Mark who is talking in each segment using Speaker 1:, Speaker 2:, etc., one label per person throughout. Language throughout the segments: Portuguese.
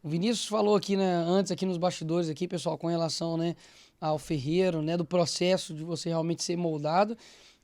Speaker 1: O Vinícius falou aqui, né, antes aqui nos bastidores aqui, pessoal, com relação, né, ao ferreiro, né, do processo de você realmente ser moldado.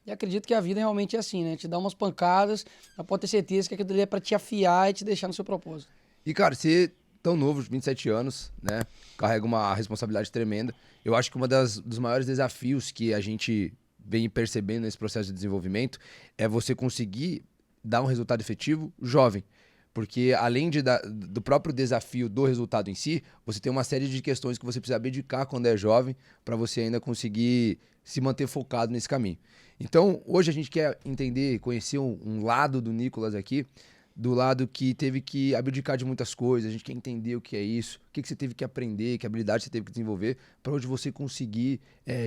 Speaker 1: E acredito que a vida realmente é assim, né? Te dá umas pancadas, mas pode ter certeza que aquilo ali é pra te afiar e te deixar no seu propósito.
Speaker 2: E, cara, você tão novo, 27 anos, né? Carrega uma responsabilidade tremenda. Eu acho que dos maiores desafios que a gente vem percebendo nesse processo de desenvolvimento é você conseguir dar um resultado efetivo jovem. Porque além do próprio desafio do resultado em si, você tem uma série de questões que você precisa abdicar quando é jovem para você ainda conseguir se manter focado nesse caminho. Então, hoje a gente quer entender, conhecer um lado do Nicolas aqui, do lado que teve que abdicar de muitas coisas, a gente quer entender o que é isso, o que você teve que aprender, que habilidade você teve que desenvolver, para hoje você conseguir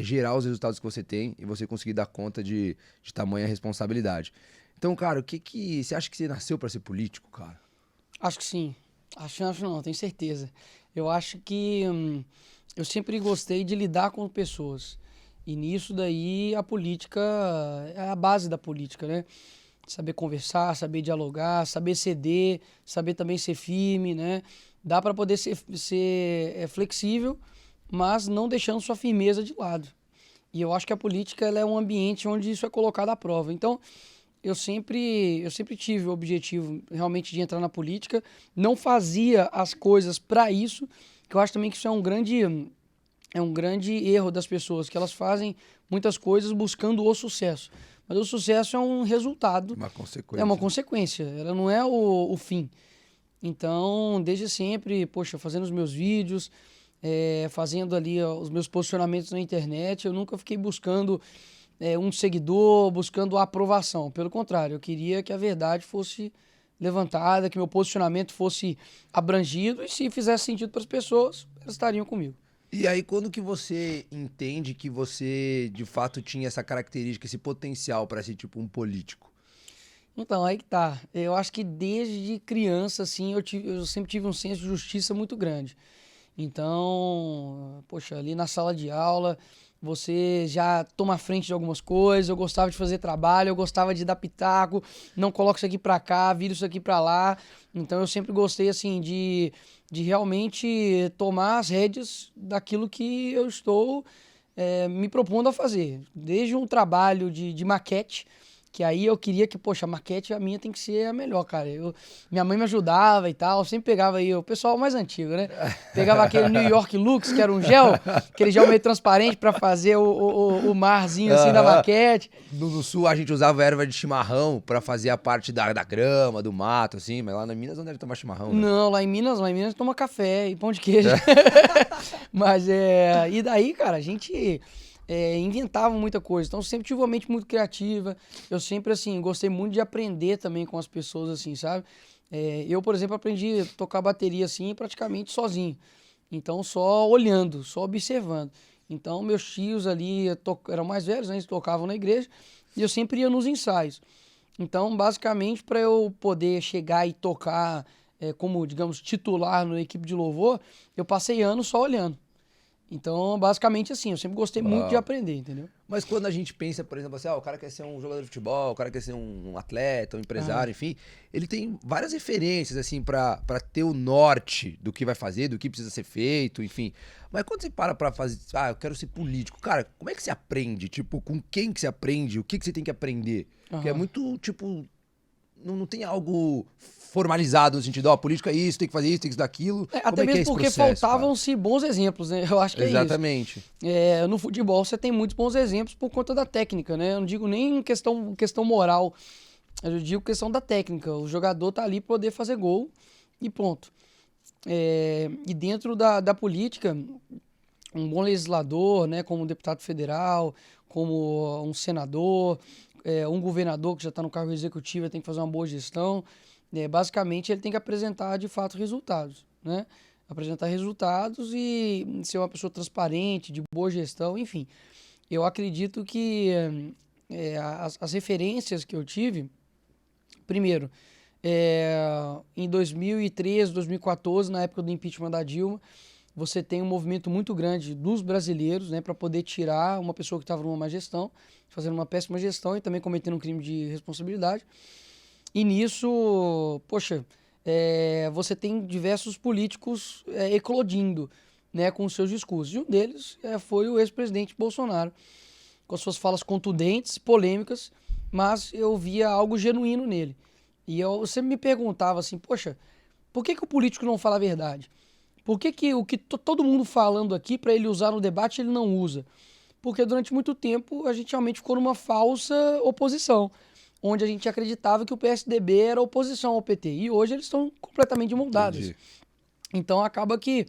Speaker 2: gerar os resultados que você tem e você conseguir dar conta de tamanha responsabilidade. Então, cara, o que você acha que você nasceu para ser político, cara?
Speaker 1: Acho que sim. Acho não, tenho certeza. Eu acho que eu sempre gostei de lidar com pessoas. E nisso daí a política é a base da política, né? Saber conversar, saber dialogar, saber ceder, saber também ser firme, né? Dá para poder ser flexível, mas não deixando sua firmeza de lado. E eu acho que a política ela é um ambiente onde isso é colocado à prova. Então, eu sempre tive o objetivo realmente de entrar na política. Não fazia as coisas para isso, que eu acho também que isso é um grande erro das pessoas, que elas fazem muitas coisas buscando o sucesso. Mas o sucesso é um resultado,
Speaker 2: Uma
Speaker 1: é uma
Speaker 2: consequência.
Speaker 1: consequência, ela não é o fim. Então, desde sempre, poxa, fazendo os meus vídeos, fazendo ali ó, os meus posicionamentos na internet, eu nunca fiquei buscando um seguidor, buscando a aprovação. Pelo contrário, eu queria que a verdade fosse levantada, que meu posicionamento fosse abrangido e se fizesse sentido para as pessoas, elas estariam comigo.
Speaker 2: E aí, quando que você entende que você, de fato, tinha essa característica, esse potencial para ser, tipo, um político?
Speaker 1: Então, aí que tá. Eu acho que desde criança, assim, eu sempre tive um senso de justiça muito grande. Então, poxa, ali na sala de aula, você já toma frente de algumas coisas. Eu gostava de fazer trabalho, eu gostava de dar pitaco, não coloca isso aqui pra cá, vira isso aqui pra lá. Então, eu sempre gostei, assim, de realmente tomar as rédeas daquilo que eu estou me propondo a fazer. Desde um trabalho de maquete, que aí eu queria que, poxa, a maquete a minha tem que ser a melhor, cara. Minha mãe me ajudava e tal, eu sempre pegava aí o pessoal mais antigo, né? Pegava aquele New York Lux, que era um gel, aquele gel meio transparente pra fazer o marzinho assim da
Speaker 2: Aham.
Speaker 1: maquete.
Speaker 2: No sul, a gente usava erva de chimarrão pra fazer a parte da grama, do mato, assim, mas lá na Minas não deve tomar chimarrão, né?
Speaker 1: Não, lá em Minas toma café e pão de queijo. Mas e daí, cara, a gente inventava muita coisa. Então, eu sempre tive uma mente muito criativa. Eu sempre, assim, gostei muito de aprender também com as pessoas, assim, sabe? Eu, por exemplo, aprendi a tocar bateria, assim, praticamente sozinho. Então, só olhando, só observando. Então, meus tios ali eram mais velhos, né? Eles tocavam na igreja. E eu sempre ia nos ensaios. Então, basicamente, para eu poder chegar e tocar como, digamos, titular na equipe de louvor, eu passei anos só olhando. Então, basicamente assim, eu sempre gostei muito de
Speaker 2: Uau.
Speaker 1: aprender, entendeu?
Speaker 2: Mas quando a gente pensa, por exemplo, assim, o cara quer ser um jogador de futebol, o cara quer ser um atleta, um
Speaker 1: Aham.
Speaker 2: empresário, enfim, ele tem várias referências, assim, pra ter o norte do que vai fazer, do que precisa ser feito, enfim. Mas quando você para pra fazer, eu quero ser político, cara, como é que você aprende? Tipo, com quem que você aprende? O que que você tem que aprender? Porque é
Speaker 1: Aham.
Speaker 2: muito, tipo, não tem algo formalizado no sentido, ó, política é isso, tem que fazer isso, tem que fazer aquilo. Como
Speaker 1: Até
Speaker 2: é que é
Speaker 1: mesmo
Speaker 2: esse
Speaker 1: porque
Speaker 2: processo, cara?
Speaker 1: faltavam-se bons exemplos, né? Eu acho que é isso.
Speaker 2: Exatamente.
Speaker 1: No futebol você tem muitos bons exemplos por conta da técnica, né? Eu não digo nem questão moral, eu digo questão da técnica. O jogador tá ali para poder fazer gol e pronto. E dentro da política, um bom legislador, né, como um deputado federal, como um senador, um governador que já está no cargo executivo, tem que fazer uma boa gestão. Basicamente, ele tem que apresentar de fato resultados, né? Apresentar resultados e ser uma pessoa transparente, de boa gestão, enfim. Eu acredito que as referências que eu tive, primeiro, em 2013, 2014, na época do impeachment da Dilma, você tem um movimento muito grande dos brasileiros, né, para poder tirar uma pessoa que estava numa má gestão, fazendo uma péssima gestão e também cometendo um crime de responsabilidade. E nisso, poxa, você tem diversos políticos eclodindo, né, com os seus discursos. E um deles foi o ex-presidente Bolsonaro, com as suas falas contundentes, polêmicas, mas eu via algo genuíno nele. E eu sempre me perguntava assim, poxa, por que o político não fala a verdade? Por que o que todo mundo falando aqui, para ele usar no debate, ele não usa? Porque durante muito tempo a gente realmente ficou numa falsa oposição, onde a gente acreditava que o PSDB era oposição ao PT. E hoje eles estão completamente moldados.
Speaker 2: Entendi.
Speaker 1: Então acaba que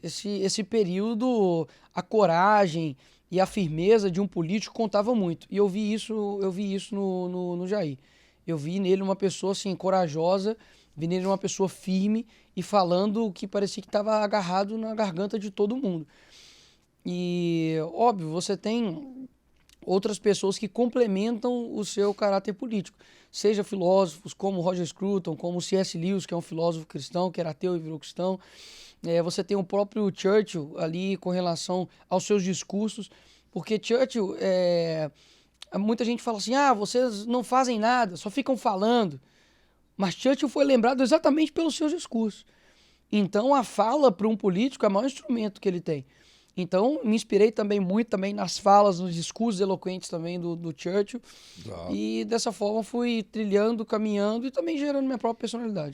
Speaker 1: esse período, a coragem e a firmeza de um político contava muito. E eu vi isso no Jair. Eu vi nele uma pessoa assim, corajosa, vi nele uma pessoa firme e falando o que parecia que estava agarrado na garganta de todo mundo. E, óbvio, você tem outras pessoas que complementam o seu caráter político. Seja filósofos como Roger Scruton, como C.S. Lewis, que é um filósofo cristão, que era ateu e virou cristão. Você tem o próprio Churchill ali com relação aos seus discursos, porque Churchill, muita gente fala assim, vocês não fazem nada, só ficam falando. Mas Churchill foi lembrado exatamente pelos seus discursos. Então a fala para um político é o maior instrumento que ele tem. Então me inspirei também muito também nas falas, nos discursos eloquentes também do Churchill. E dessa forma fui trilhando, caminhando e também gerando minha própria personalidade.